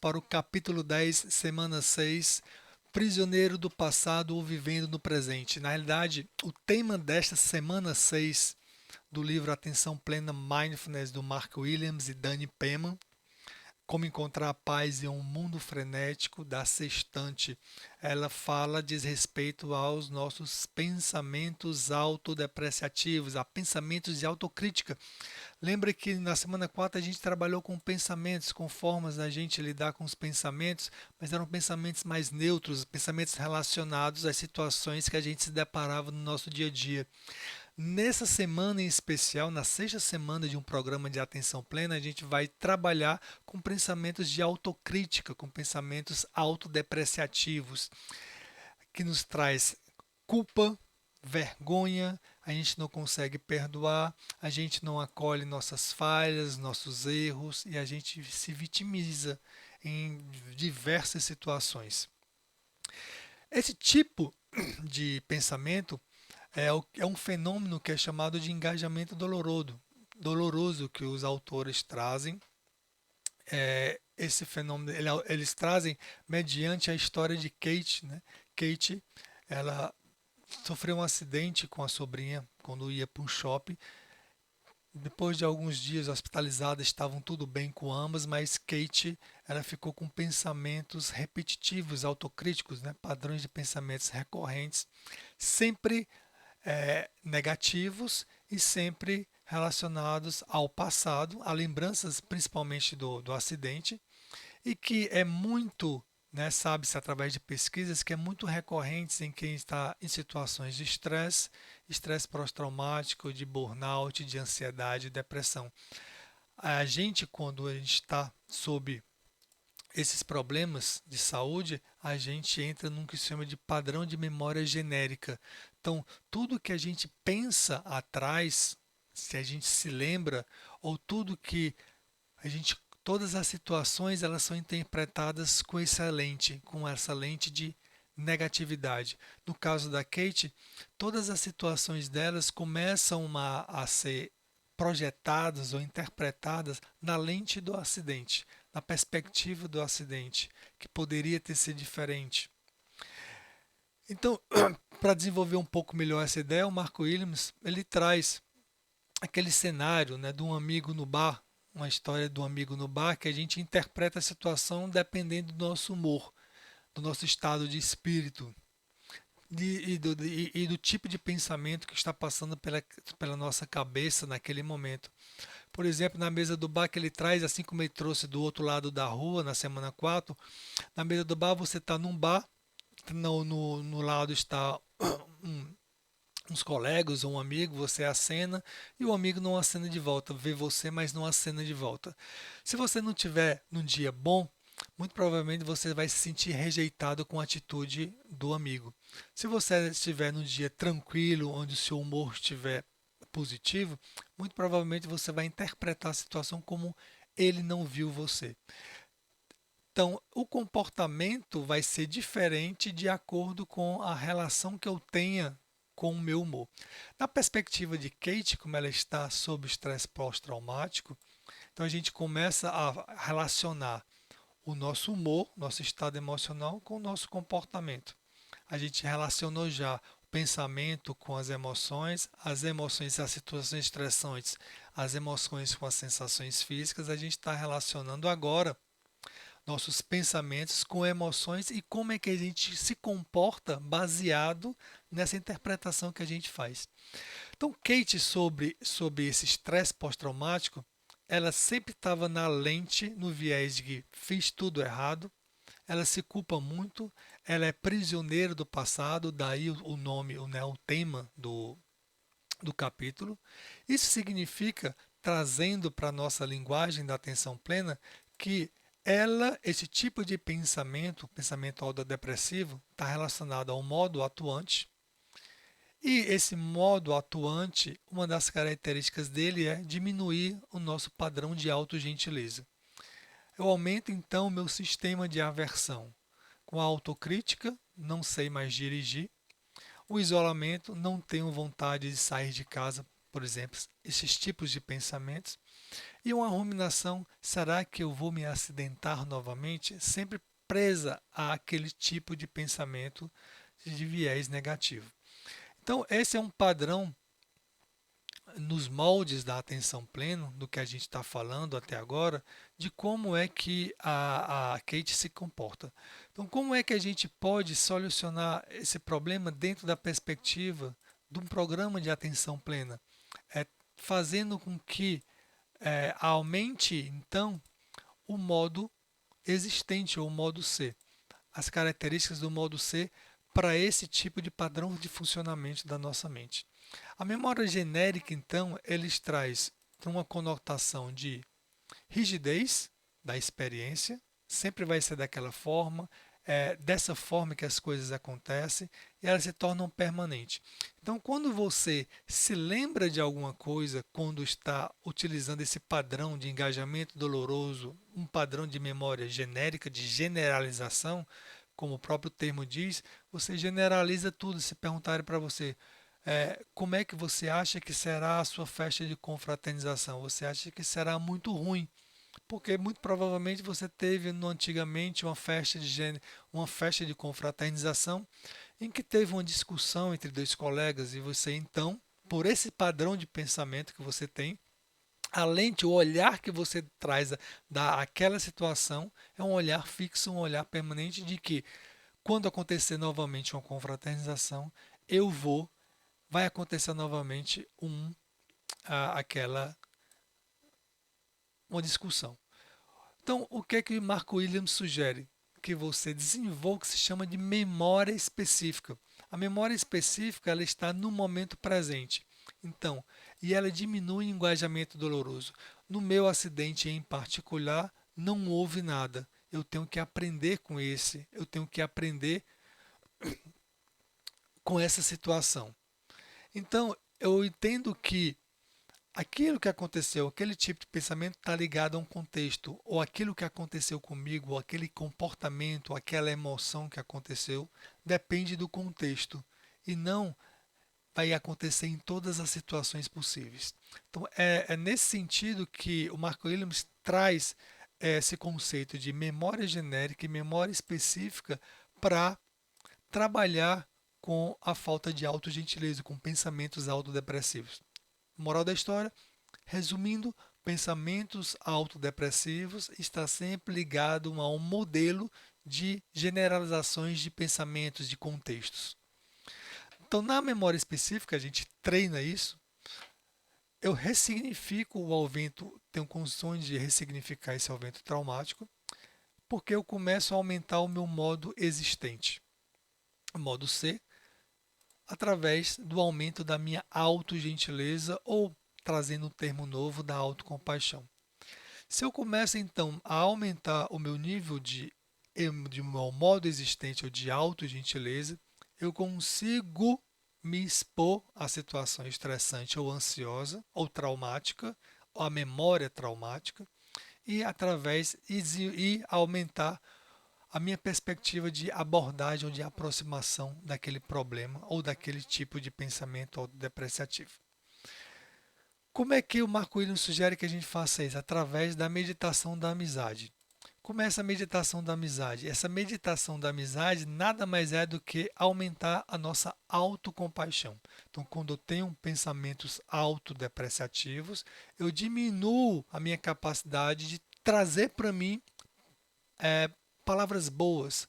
para o capítulo 10, semana 6, Prisioneiro do passado ou vivendo no presente. Na realidade, o tema desta semana 6 do livro Atenção Plena Mindfulness do Mark Williams e Danny Penman, como encontrar a paz em um mundo frenético, da Sextante. Ela fala, diz respeito aos nossos pensamentos autodepreciativos, a pensamentos de autocrítica. Lembra que na semana 4 a gente trabalhou com pensamentos, com formas da gente lidar com os pensamentos, mas eram pensamentos mais neutros, pensamentos relacionados às situações que a gente se deparava no nosso dia a dia. Nessa semana em especial, na sexta semana de um programa de atenção plena, a gente vai trabalhar com pensamentos de autocrítica, com pensamentos autodepreciativos, que nos traz culpa, vergonha, a gente não consegue perdoar, a gente não acolhe nossas falhas, nossos erros e a gente se vitimiza em diversas situações. Esse tipo de pensamento é um fenômeno que é chamado de engajamento doloroso que os autores trazem. Esse fenômeno eles trazem mediante a história de Kate, né? Kate, ela sofreu um acidente com a sobrinha quando ia para um shopping. Depois de alguns dias hospitalizada, estavam tudo bem com ambas, mas Kate, ela ficou com pensamentos repetitivos, autocríticos, né? Padrões de pensamentos recorrentes, sempre negativos e sempre relacionados ao passado, a lembranças principalmente do acidente, e que é muito, né, sabe-se através de pesquisas, que é muito recorrente em quem está em situações de estresse, estresse pós-traumático, de burnout, de ansiedade, depressão. A gente, quando a gente está sob esses problemas de saúde, a gente entra num que se chama de padrão de memória genérica. Então, tudo que a gente pensa atrás, se a gente se lembra, ou tudo que a gente, todas as situações, elas são interpretadas com essa lente de negatividade. No caso da Kate, todas as situações delas começam a ser projetadas ou interpretadas na lente do acidente, na perspectiva do acidente, que poderia ter sido diferente. Então, para desenvolver um pouco melhor essa ideia, o Marco Williams ele traz aquele cenário, né, de um amigo no bar, uma história de um amigo no bar que a gente interpreta a situação dependendo do nosso humor, do nosso estado de espírito e do tipo de pensamento que está passando pela nossa cabeça naquele momento. Por exemplo, na mesa do bar que ele traz, assim como ele trouxe do outro lado da rua na semana 4, na mesa do bar você está num bar, no lado está um, uns colegas ou um amigo, você acena e o amigo não acena de volta, vê você, mas não acena de volta. Se você não tiver num dia bom, muito provavelmente você vai se sentir rejeitado com a atitude do amigo. Se você estiver num dia tranquilo, onde o seu humor estiver positivo, muito provavelmente você vai interpretar a situação como ele não viu você. Então, o comportamento vai ser diferente de acordo com a relação que eu tenha com o meu humor. Na perspectiva de Kate, como ela está sob estresse pós-traumático, então a gente começa a relacionar o nosso humor, nosso estado emocional, com o nosso comportamento. A gente relacionou já o pensamento com as emoções às situações estressantes, as emoções com as sensações físicas, a gente está relacionando agora nossos pensamentos com emoções e como é que a gente se comporta baseado nessa interpretação que a gente faz. Então, Kate, sobre esse estresse pós-traumático, ela sempre estava na lente, no viés de que fiz tudo errado, ela se culpa muito, ela é prisioneira do passado, daí o nome, o tema do capítulo. Isso significa, trazendo para a nossa linguagem da atenção plena, que esse tipo de pensamento autodepressivo, está relacionado ao modo atuante. E esse modo atuante, uma das características dele é diminuir o nosso padrão de autogentileza. Eu aumento então o meu sistema de aversão. Com a autocrítica, não sei mais dirigir. O isolamento, não tenho vontade de sair de casa, por exemplo, esses tipos de pensamentos. E uma ruminação, será que eu vou me acidentar novamente? Sempre presa àquele tipo de pensamento de viés negativo. Então, esse é um padrão nos moldes da atenção plena, do que a gente está falando até agora, de como é que a Kate se comporta. Então, como é que a gente pode solucionar esse problema dentro da perspectiva de um programa de atenção plena? É fazendo com que aumente, então, o modo existente ou o modo C, as características do modo C para esse tipo de padrão de funcionamento da nossa mente. A memória genérica, então, eles traz uma conotação de rigidez da experiência, sempre vai ser daquela forma, é dessa forma que as coisas acontecem e elas se tornam permanentes. Então, quando você se lembra de alguma coisa, quando está utilizando esse padrão de engajamento doloroso, um padrão de memória genérica, de generalização, como o próprio termo diz, você generaliza tudo. Se perguntarem para você, como é que você acha que será a sua festa de confraternização? Você acha que será muito ruim? Porque muito provavelmente você teve antigamente uma festa de confraternização em que teve uma discussão entre dois colegas e você então, por esse padrão de pensamento que você tem, a lente, o olhar que você traz daquela situação é um olhar fixo, um olhar permanente de que quando acontecer novamente uma confraternização, eu vai acontecer novamente aquela uma discussão. Então, o que é que Marco Williams sugere? Que você desenvolva o que se chama de memória específica. A memória específica ela está no momento presente. Então, e ela diminui o engajamento doloroso. No meu acidente em particular, não houve nada. Eu tenho que aprender com eu tenho que aprender com essa situação. Então, eu entendo que aquilo que aconteceu, aquele tipo de pensamento está ligado a um contexto, ou aquilo que aconteceu comigo, ou aquele comportamento, ou aquela emoção que aconteceu, depende do contexto e não vai acontecer em todas as situações possíveis. Então, é nesse sentido que o Marco Williams traz esse conceito de memória genérica e memória específica para trabalhar com a falta de autogentileza, com pensamentos autodepressivos. Moral da história, resumindo, pensamentos autodepressivos está sempre ligado a um modelo de generalizações de pensamentos, de contextos. Então, na memória específica, a gente treina isso. Eu ressignifico o evento, tenho condições de ressignificar esse evento traumático, porque eu começo a aumentar o meu modo existente, o modo C, através do aumento da minha autogentileza ou trazendo um termo novo da autocompaixão. Se eu começo então a aumentar o meu nível de meu modo existente ou de autogentileza, eu consigo me expor à situação estressante ou ansiosa ou traumática, ou à memória traumática, e através e aumentar a minha perspectiva de abordagem ou de aproximação daquele problema ou daquele tipo de pensamento autodepreciativo. Como é que o Marco Williams sugere que a gente faça isso? Através da meditação da amizade. Como é essa meditação da amizade? Essa meditação da amizade nada mais é do que aumentar a nossa autocompaixão. Então, quando eu tenho pensamentos autodepreciativos, eu diminuo a minha capacidade de trazer para mim palavras boas,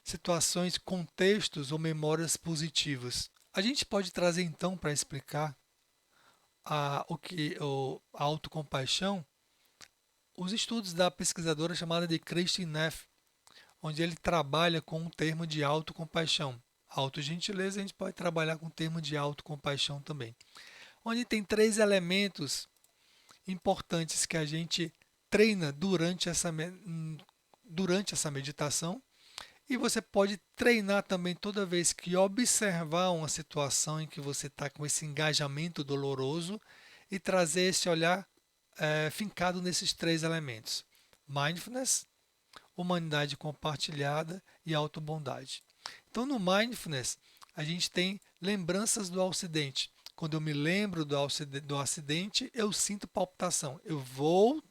situações, contextos ou memórias positivas. A gente pode trazer então para explicar a autocompaixão os estudos da pesquisadora chamada de Kristin Neff, onde ele trabalha com o termo de autocompaixão. Autogentileza a gente pode trabalhar com o termo de autocompaixão também. Onde tem três elementos importantes que a gente treina durante essa meditação. E você pode treinar também toda vez que observar uma situação em que você está com esse engajamento doloroso e trazer esse olhar fincado nesses três elementos: mindfulness, humanidade compartilhada e autobondade. Então, no mindfulness, a gente tem lembranças do acidente. Quando eu me lembro do acidente, eu sinto palpitação. Eu vou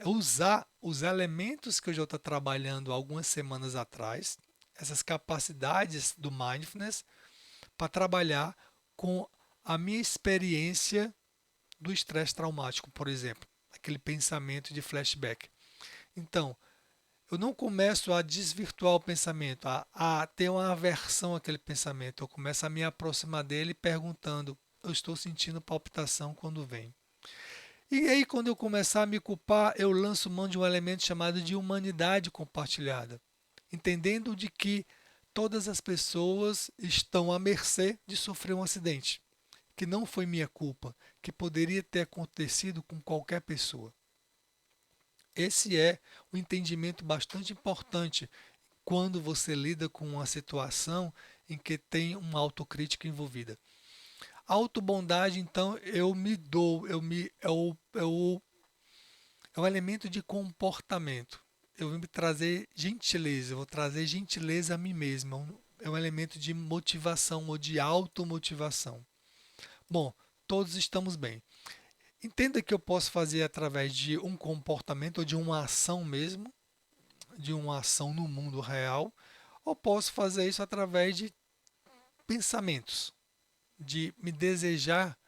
usar os elementos que eu já estou trabalhando algumas semanas atrás, essas capacidades do mindfulness, para trabalhar com a minha experiência do estresse traumático, por exemplo, aquele pensamento de flashback. Então, eu não começo a desvirtuar o pensamento, a ter uma aversão àquele pensamento. Eu começo a me aproximar dele perguntando: eu estou sentindo palpitação quando vem. E aí, quando eu começar a me culpar, eu lanço mão de um elemento chamado de humanidade compartilhada, entendendo de que todas as pessoas estão à mercê de sofrer um acidente, que não foi minha culpa, que poderia ter acontecido com qualquer pessoa. Esse é um entendimento bastante importante quando você lida com uma situação em que tem uma autocrítica envolvida. A autobondade, então, eu me dou, é um elemento de comportamento. Eu vou me trazer gentileza, eu vou trazer gentileza a mim mesmo. É um elemento de motivação ou de automotivação. Bom, todos estamos bem. Entenda que eu posso fazer através de um comportamento ou de uma ação mesmo, de uma ação no mundo real, ou posso fazer isso através de pensamentos, de me desejar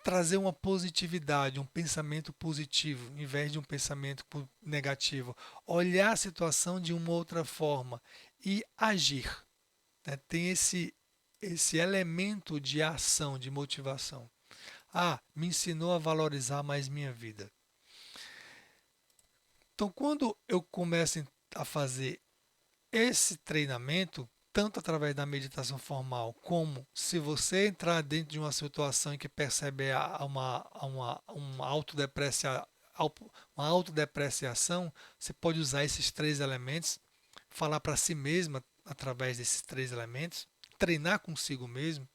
trazer uma positividade, um pensamento positivo, em vez de um pensamento negativo. Olhar a situação de uma outra forma e agir. Né? Tem esse elemento de ação, de motivação. Me ensinou a valorizar mais minha vida. Então, quando eu começo a fazer esse treinamento, tanto através da meditação formal, como se você entrar dentro de uma situação em que percebe uma autodepreciação, você pode usar esses três elementos, falar para si mesma através desses três elementos, treinar consigo mesmo.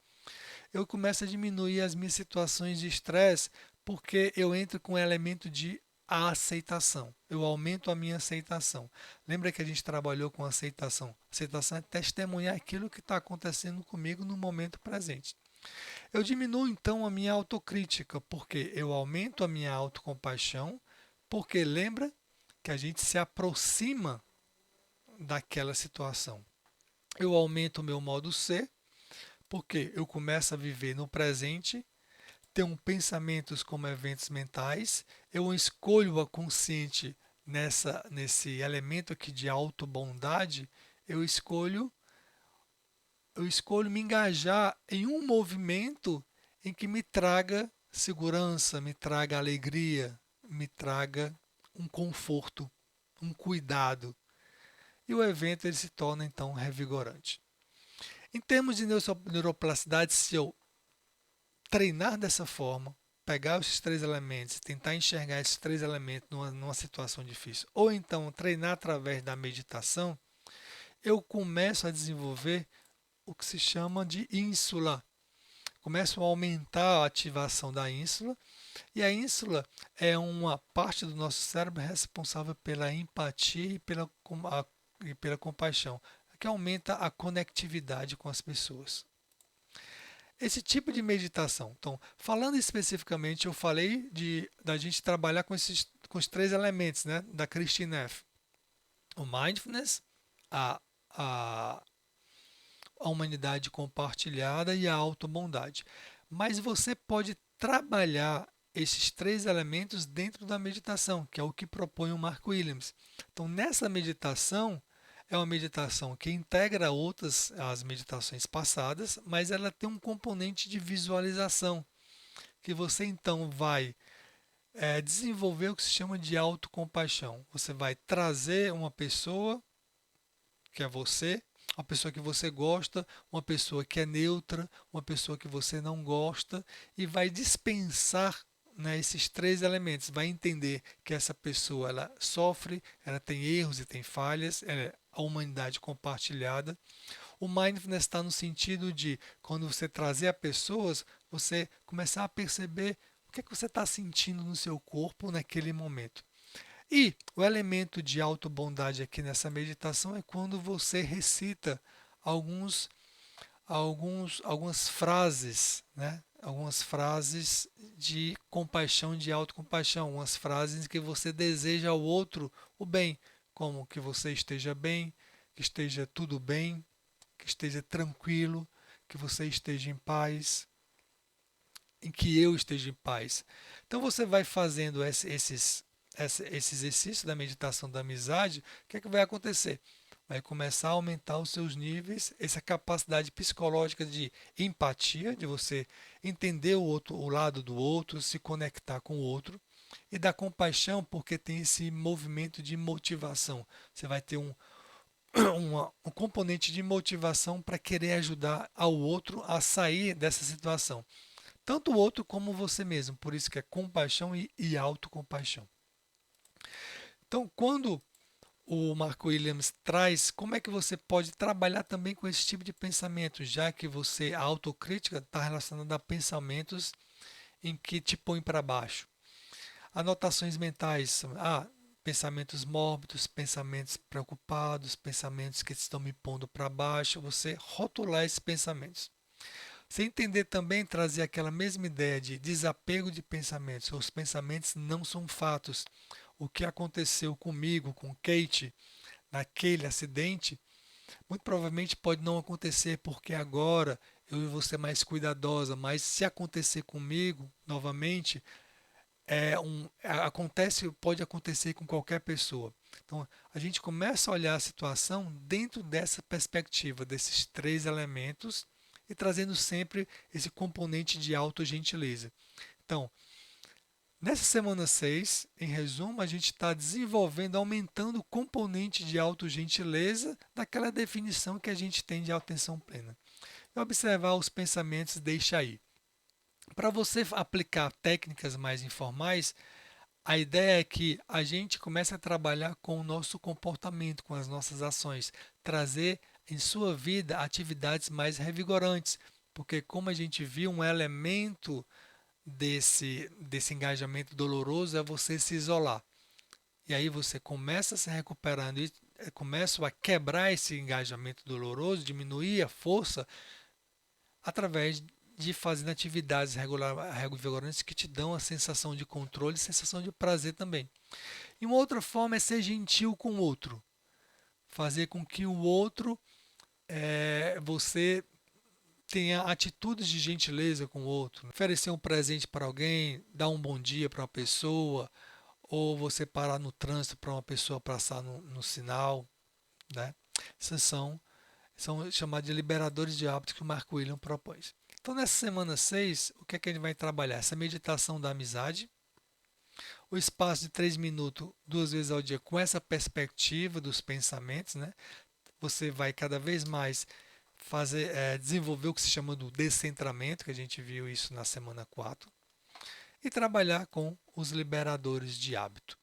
Eu começo a diminuir as minhas situações de estresse porque eu entro com o elemento de aceitação. Eu aumento a minha aceitação. Lembra que a gente trabalhou com aceitação? Aceitação é testemunhar aquilo que está acontecendo comigo no momento presente. Eu diminuo então a minha autocrítica, porque eu aumento a minha autocompaixão, porque lembra que a gente se aproxima daquela situação. Eu aumento o meu modo ser, porque eu começo a viver no presente, tenho pensamentos como eventos mentais, eu escolho a consciente nesse elemento aqui de autobondade, eu escolho, eu escolho me engajar em um movimento em que me traga segurança, me traga alegria, me traga um conforto, um cuidado. E o evento ele se torna então revigorante. Em termos de neuroplasticidade, se eu treinar dessa forma, pegar esses três elementos, tentar enxergar esses três elementos numa situação difícil, ou então treinar através da meditação, eu começo a desenvolver o que se chama de ínsula. Começo a aumentar a ativação da ínsula, e a ínsula é uma parte do nosso cérebro responsável pela empatia e pela compaixão, que aumenta a conectividade com as pessoas. Esse tipo de meditação. Então, falando especificamente, eu falei da gente trabalhar com os três elementos, né, da Christine Neff. O mindfulness, a, a, a humanidade compartilhada e a autobondade. Mas você pode trabalhar esses três elementos dentro da meditação, que é o que propõe o Mark Williams. Então, nessa meditação, é uma meditação que integra as meditações passadas, mas ela tem um componente de visualização, que você então vai desenvolver o que se chama de autocompaixão. Você vai trazer uma pessoa, que é você, uma pessoa que você gosta, uma pessoa que é neutra, uma pessoa que você não gosta, e vai dispensar, né, esses três elementos. Vai entender que essa pessoa ela sofre, ela tem erros e tem falhas, ela é a humanidade compartilhada. O mindfulness está no sentido de, quando você trazer a pessoas, você começar a perceber o que é que você está sentindo no seu corpo naquele momento. E o elemento de autobondade aqui nessa meditação é quando você recita alguns algumas frases, né? Algumas frases de compaixão, de autocompaixão, algumas frases em que você deseja ao outro o bem, como que você esteja bem, que esteja tudo bem, que esteja tranquilo, que você esteja em paz, em que eu esteja em paz. Então você vai fazendo esse exercício da meditação da amizade, o que é que vai acontecer? Vai começar a aumentar os seus níveis, essa capacidade psicológica de empatia, de você entender o outro, o lado do outro, se conectar com o outro, e da compaixão, porque tem esse movimento de motivação. Você vai ter um componente de motivação para querer ajudar ao outro a sair dessa situação. Tanto o outro como você mesmo. Por isso que é compaixão e autocompaixão. Então, quando o Marco Williams traz como é que você pode trabalhar também com esse tipo de pensamento, já que a autocrítica está relacionada a pensamentos em que te põem para baixo. Anotações mentais, pensamentos mórbidos, pensamentos preocupados, pensamentos que estão me pondo para baixo, você rotular esses pensamentos. Você entender também, trazer aquela mesma ideia de desapego de pensamentos. Os pensamentos não são fatos. O que aconteceu comigo, com Kate, naquele acidente, muito provavelmente pode não acontecer porque agora eu vou ser mais cuidadosa, mas se acontecer comigo novamente, pode acontecer com qualquer pessoa. Então, a gente começa a olhar a situação dentro dessa perspectiva, desses três elementos e trazendo sempre esse componente de autogentileza. Então, nessa semana 6, em resumo, a gente está desenvolvendo, aumentando o componente de autogentileza daquela definição que a gente tem de atenção plena. E observar os pensamentos, deixa aí. Para você aplicar técnicas mais informais, a ideia é que a gente comece a trabalhar com o nosso comportamento, com as nossas ações, trazer em sua vida atividades mais revigorantes, porque como a gente viu, um elemento desse engajamento doloroso é você se isolar. E aí você começa se recuperando e começa a quebrar esse engajamento doloroso, diminuir a força através de fazer atividades revigorantes que te dão a sensação de controle e sensação de prazer também. E uma outra forma é ser gentil com o outro. Fazer com que o outro, você tenha atitudes de gentileza com o outro. Oferecer um presente para alguém, dar um bom dia para uma pessoa, ou você parar no trânsito para uma pessoa passar no sinal. Né? Essas são chamados de liberadores de hábitos que o Marco William propôs. Então, nessa semana 6, o que é que a gente vai trabalhar? Essa meditação da amizade, o espaço de 3 minutos, 2 vezes ao dia, com essa perspectiva dos pensamentos, né? Você vai cada vez mais desenvolver o que se chama do descentramento, que a gente viu isso na semana 4, e trabalhar com os liberadores de hábito.